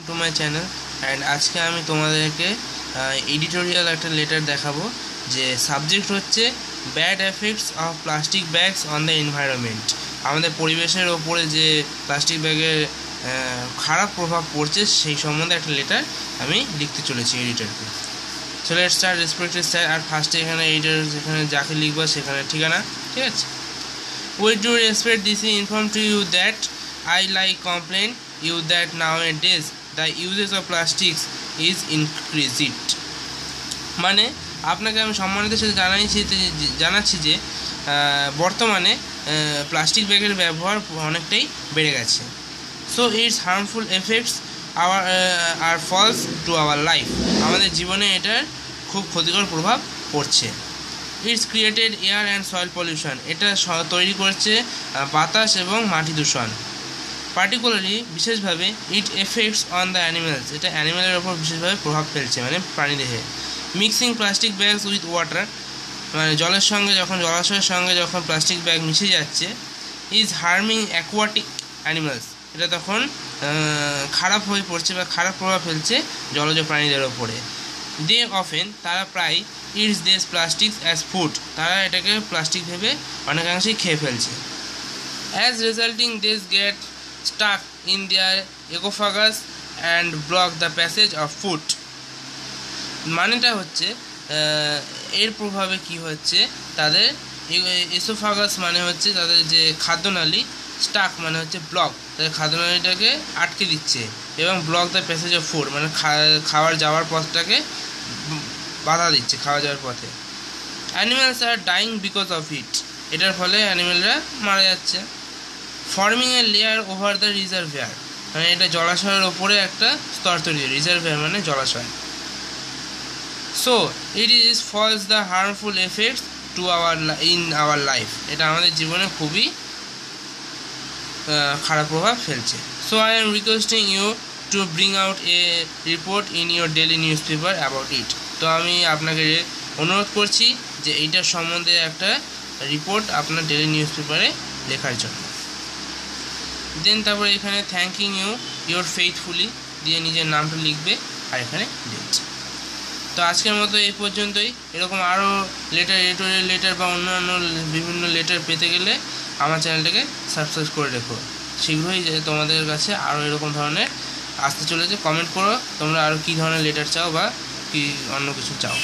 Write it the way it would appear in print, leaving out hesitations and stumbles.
To my channel and আজকে আমি তোমাদেরকে এডিটোরিয়াল একটা লেটার দেখাবো যে সাবজেক্ট হচ্ছে bad effects of plastic bags on the environment. আমাদের পরিবেশের ওপরে যে প্লাস্টিক ব্যাগের খারাপ প্রভাব পড়ছে সেই সম্বন্ধে একটা লেটার আমি লিখতে চলেছি এডিটরকে। So let's start. Respected sir, আর ফার্স্টে এখানে এডিটর যেখানে যাকে লিখবো সেখানে ঠিকানা, ঠিক আছে। With due respect, this is informed to you that I like complain you that nowadays the uses of plastics is increased. মানে আপনাকে আমি সম্মানিত সাথে জানাচ্ছি যে বর্তমানে প্লাস্টিক ব্যাগের ব্যবহার অনেকটাই বেড়ে গেছে। So it's harmful effects are falls to our life. আমাদের জীবনে এটার খুব ক্ষতিকর প্রভাব পড়ছে। It's created air and soil pollution. এটা তৈরি করছে বাতাস এবং মাটি দূষণ। পার্টিকুলারলি বিশেষভাবে it effects on the animals. এটা অ্যানিমেলের ওপর বিশেষভাবে প্রভাব ফেলছে, মানে প্রাণীদেহে। Mixing plastic bags with water, মানে জলের সঙ্গে জলাশয়ের সঙ্গে যখন প্লাস্টিক ব্যাগ মিশে যাচ্ছে, ইজ হার্মিং অ্যাকোয়াটিক অ্যানিমেলস। এটা তখন খারাপ হয়ে পড়ছে বা খারাপ প্রভাব ফেলছে জলজ প্রাণীদের ওপরে। দে অফেন, তারা প্রায় it's this plastics as food, তারা এটাকে প্লাস্টিক ভেবে অনেকাংশেই খেয়ে ফেলছে। As resulting this get stuck in their oesophagus and block the passage of food. মানেটা হচ্ছে এর প্রভাবে কি হচ্ছে, তাদের এসোফাগাস মানে হচ্ছে তাদের যে খাদ্যনালী, স্টাক মানে হচ্ছে ব্লক, তাদের খাদ্যনালীটাকে আটকে দিচ্ছে, এবং block the passage of food মানে খাওয়ার যাওয়ার পথটাকে বাধা দিচ্ছে, খাওয়া যাওয়ার পথে। Animals are dying because of it, এটার ফলে অ্যানিম্যালরা মারা যাচ্ছে। Forming a layer over the reservoir, মানে এটা জলাশয়ের ওপরে একটা স্তর তৈরি, রিজার্ভেয়ার মানে জলাশয়। So it is falls the harmful effects to our life, এটা আমাদের জীবনে খুবই খারাপ প্রভাব ফেলছে। So I am requesting you to bring out a report in your daily news paper about it. তো আমি আপনাকে অনুরোধ করছি যে এইটার সম্বন্ধে একটা রিপোর্ট আপনার ডেলি নিউজ পেপারে লেখার জন্য। দেন তারপরে এখানে থ্যাঙ্কিং ইউর ফেইথফুলি দিয়ে নিজের নামটা লিখবে, আর এখানে ডেট। তো আজকের মতো এই পর্যন্তই। এরকম আরও এডিটোরিয়াল লেটার বা অন্যান্য বিভিন্ন লেটার পেতে গেলে আমার চ্যানেলটাকে সাবস্ক্রাইব করে রেখো। শীঘ্রই তোমাদের কাছে আরও এরকম ধরনের আসতে চলেছে। কমেন্ট করো তোমরা আরও কী ধরনের লেটার চাও বা কি অন্য কিছু চাও।